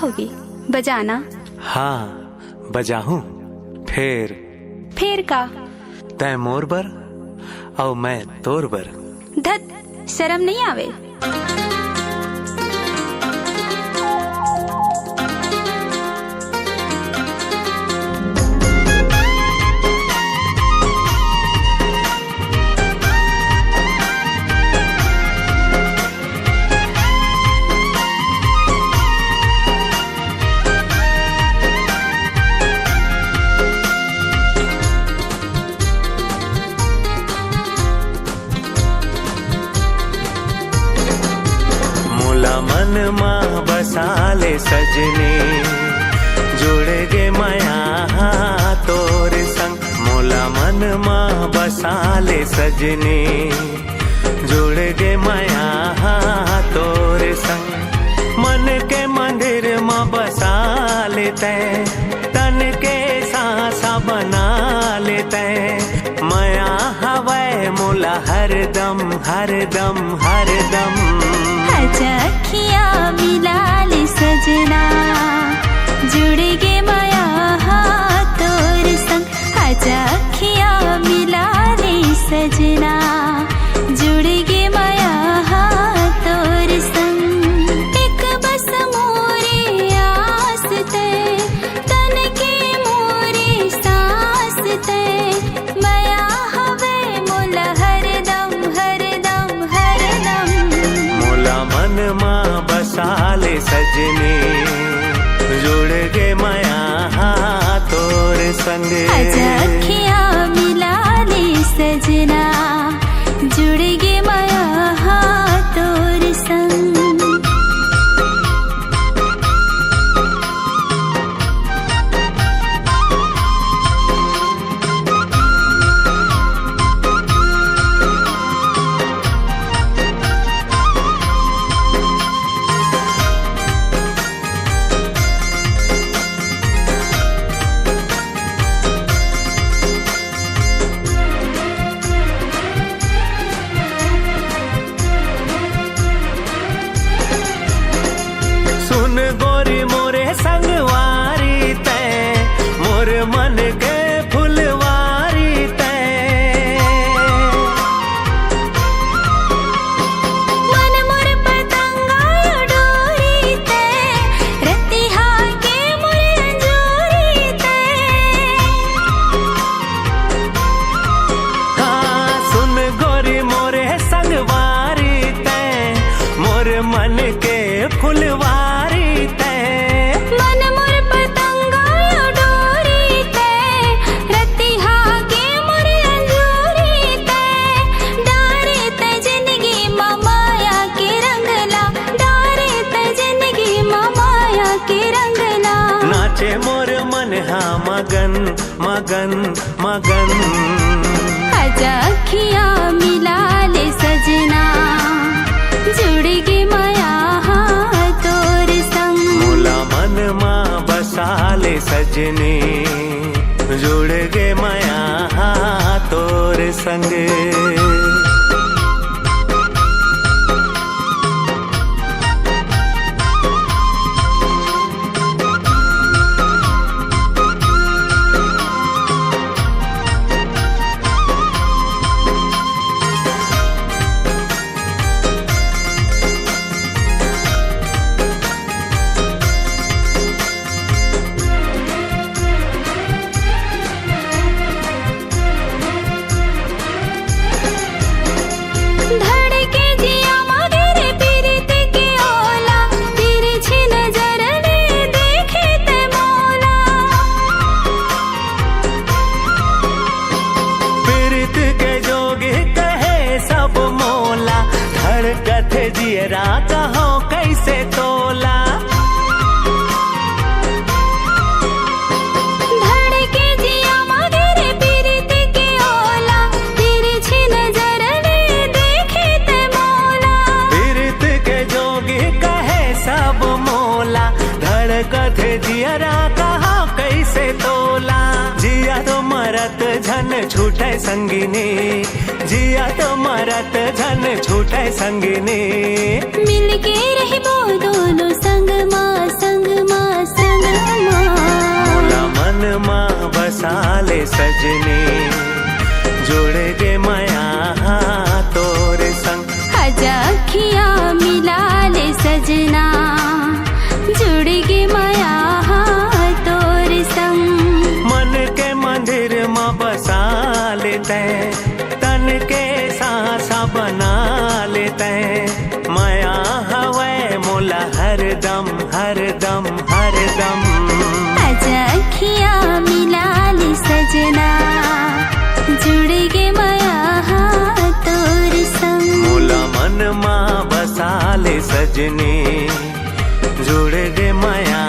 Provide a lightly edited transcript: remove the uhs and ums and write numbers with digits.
होगी, बजाना। हाँ बजाहूँ। फिर का तै मोर बर और मैं तोर बर। धत, शर्म नहीं आवे? मन माँ बसाले सजनी, जुड़ गे माया तोर संग। मोला मन माँ बसाले सजनी, जुड़ गे माया तोर संग। मन के मंदिर माँ बसा लेते, तन के सासा बना लेते। माया हवै मोला हरदम हरदम हरदम। अखियाँ मिला ले सजना, जुड़ गे माया तोर संग। अखियाँ मिला ले सजना, जुड़ गे माया तोर संग। एक बस मोरे आस ते, तन के मोरे सांस ते। माया हवे मोला हरदम हरदम हरदम। मोला मन माँ बसाले सजनी, जुड़ गे माया तोर संग। अखियाँ मिला ले सजना, जुड़ गे माया तोर संग। सुन गोरी मोरे संगवारी तै, मोर मन के फुलवारी तै। मन मोर पतंगा डोरी तै, रतिहा के मोर अंजोरी तै। हाँ सुन गोरी मोरे संगवारी तै, मोर मन के फुलवारी तै। मन मोर पतंगा डोरी तै, रतिहा के मोर अंजोरी तै। डारे तै जिंदगी माया के रंगला, डारे तै जिंदगी माया के रंगला। नाचे मोर मन हा मगन मगन मगन। अखियाँ मिला ले सजना, जुड़ गे माया तोर संग। मोला मन माँ बसाले सजनी, जुड़ गे माया तोर संग। जियरा कहो कैसे तोला। धड़के जिया मगरे पीरित के ओला, तिरछी नजर ने देखे ते मोला। पीरित के जोगी कहे सब मोला, धड़कते जियरा कहो कैसे तोला। जिया तो मरत झन छूटे संगिनी, जिया तो मरत झन छूटे संगिनी। मिलके रहबो दोनों संग मा मन मां बसाले सजनी, जुड़ गे माया तोर संग। आजा अखियाँ मिला ले सजना, जुड़ गे माया तोर संग। मन के मंदिर मां बसा लेते, तन के सांसा बना लेते, माया हवे मोला हरदम हरदम हरदम। आजा अखियाँ मिला ले सजना, जुड़ गे माया तोर संग। मोला मन मां बसा ले सजनी, जुड़ गे माया